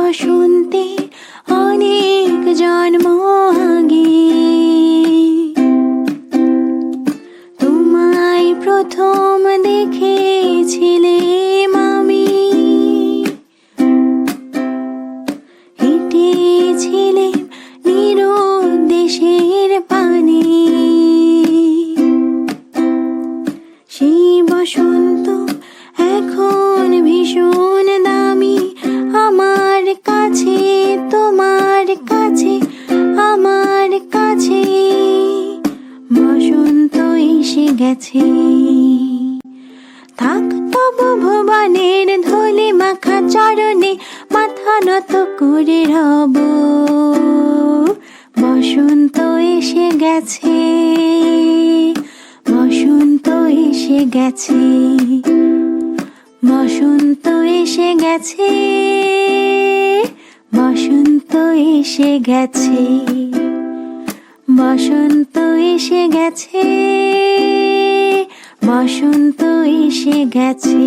বসন্তে অনেক জন্ম আগে তোমায় প্রথম দেখেছিলাম আমি। হেঁটেছিলাম নিরুদ্দেশের পানে, সেই বসন্ত এখন ভীষণ দামি আমার কাছে, তোমার কাছে, আমার কাছে। বসন্ত এসে গেছে, থাক তবু ভুবনের ধুলি মাখা চরণে মাথা নত করে রব। বসন্ত এসে গেছে, বসন্ত এসে গেছে, বসন্ত এসে গেছে, বসন্ত এসে গেছে, বসন্ত এসে গেছে, বসন্ত এসে গেছে।